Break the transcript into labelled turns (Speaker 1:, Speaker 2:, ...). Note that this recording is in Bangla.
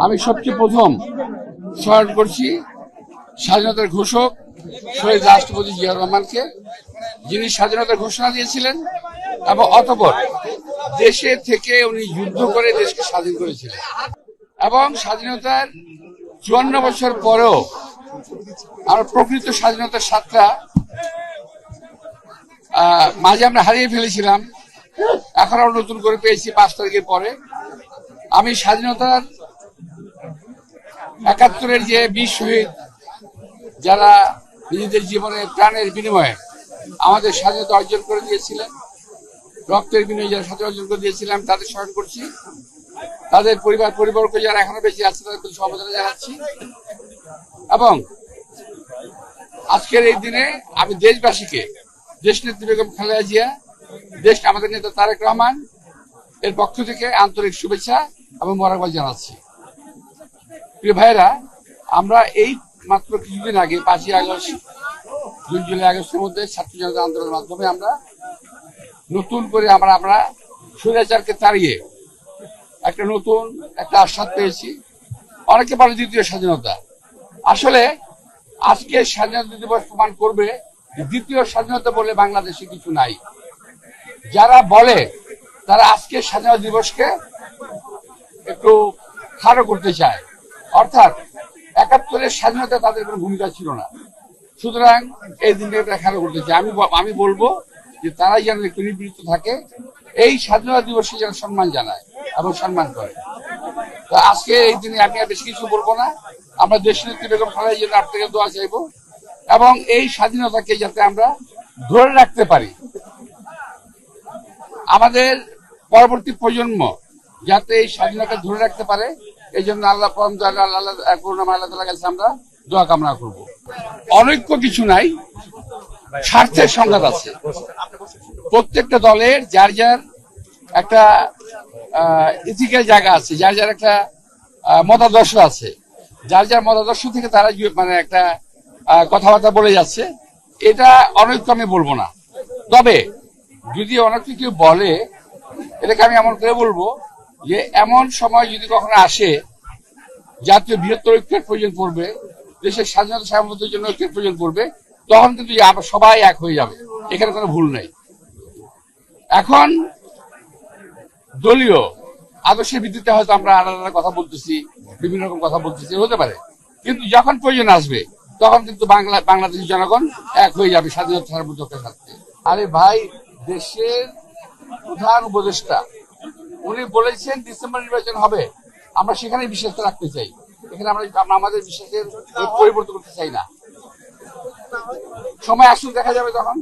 Speaker 1: আমি সবচেয়ে প্রথম স্মরণ করছি স্বাধীনতার ঘোষক শহীদ রাষ্ট্রপতি জিয়াউর রহমানকে, যিনি স্বাধীনতার ঘোষণা দিয়েছিলেন এবং অতঃপর দেশে থেকে উনি যুদ্ধ করে দেশকে স্বাধীন করেছিলেন এবং স্বাধীনতার ৫৪ বছর পরেও আমরা প্রকৃত স্বাধীনতার স্বাদটা মাঝে আমরা হারিয়ে ফেলেছিলাম। এখন আমরা নতুন করে পেয়েছি ৫ তারিখের পরে। আমি স্বাধীনতার ৭১-এর যে বীর শহীদ যারা নিজেদের জীবনের প্রাণের বিনিময়ে আমাদের স্বাধীনতা অর্জন করে দিয়েছিলেন, রক্তের বিনিময়ে যারা স্বাধীনতা অর্জন করে দিয়েছিলাম, তাদের স্মরণ করছি। তাদের পরিবারবর্গ যারা এখনো বেঁচে আছে তাদের প্রতি সমবেদনা জানাচ্ছি। এবং আজকের এই দিনে আমি দেশবাসীকে, দেশনেত্রী বেগম খালেদা জিয়া, আমাদের নেতা তারেক রহমান এর পক্ষ থেকে আন্তরিক শুভেচ্ছা এবং মোবারকবাদ জানাচ্ছি। প্রিয় ভাইরা, আমরা এই মাত্র কিছুদিন আগে ৫ই আগস্ট, জুন, জুলাই, আগস্টের মধ্যে ছাত্র জনতা আন্দোলনের মাধ্যমে আমরা নতুন করে আমরা স্বৈরাচারকে তাড়িয়ে একটা নতুন একটা আস্বাদ পেয়েছি। অনেকে বলে দ্বিতীয় স্বাধীনতা। আসলে আজকে স্বাধীনতা দিবস প্রমাণ করবে দ্বিতীয় স্বাধীনতা বলে বাংলাদেশে কিছু নাই। যারা বলে তারা আজকে স্বাধীনতা দিবসকে একটু খাটো করতে চায়, অর্থাৎ ৭১-এর স্বাধীনতা তাদের কোনো ভূমিকা ছিল না, সুতরাং এই দিনটা খাটো করতে চায়। আমি বলবো যে তারাই যেন একটু নিবৃত্ত থাকে, এই স্বাধীনতা দিবসে যেন সম্মান জানায় এবং সম্মান করে। তো আজকে এই দিনে আমি আর বেশি কিছু বলবো না। আমরা দেশনেত্রী বেগম খালেদার জন্য আপনার থেকে দোয়া চাইবো এবং এই স্বাধীনতাকে যাতে আমরা ধরে রাখতে পারি, আমাদের পরবর্তী প্রজন্ম যাতে এই স্বাধীনতা ধরে রাখতে পারে, এই জন্য আল্লাহ তাআলার কাছে আমরা দোয়া কামনা করব। অনৈক্য কিছু নাই, স্বার্থের সংঘাত আছে। প্রত্যেকটা দলের যার যার একটা ইথিক্যাল জায়গা আছে, যার যার একটা মতাদর্শ আছে, যার যার মতাদর্শ থেকে তারা মানে একটা কথাবার্তা বলে যাচ্ছে। এটা অনৈক্য আমি বলবো না। তবে যদি অনৈক্য কেউ বলে, এটাকে আমি এমন করে বলবো যে এমন সময় যদি কখনো আসে জাতীয় বৃহত্তর ঐক্যের প্রয়োজন পড়বে, দেশের স্বাধীনতা সার্বভৌমত্বের জন্য ঐক্যের প্রয়োজন পড়বে, তখন কিন্তু সবাই এক হয়ে যাবে, এখানে কোনো ভুল নেই। এখন দলীয় আদর্শের ভিত্তিতে হয়তো আমরা আলাদা কথা বলতেছি, বিভিন্ন রকম কথা বলতেছি, হতে পারে, কিন্তু যখন প্রয়োজন আসবে তখন কিন্তু বাংলাদেশের জনগণ এক হয়ে যাবে স্বাধীনতা সার্বভৌমত্বের সাথে। আরে ভাই, দেশের প্রধান উপদেষ্টা উনি বলেছেন ডিসেম্বর নির্বাচন হবে, আমরা সেখানে বিশ্বাস রাখতে চাই। এখানে আমরা আমাদের বিশ্বাসের পরিবর্তন করতে চাই না। সময় আসুন, দেখা যাবে তখন।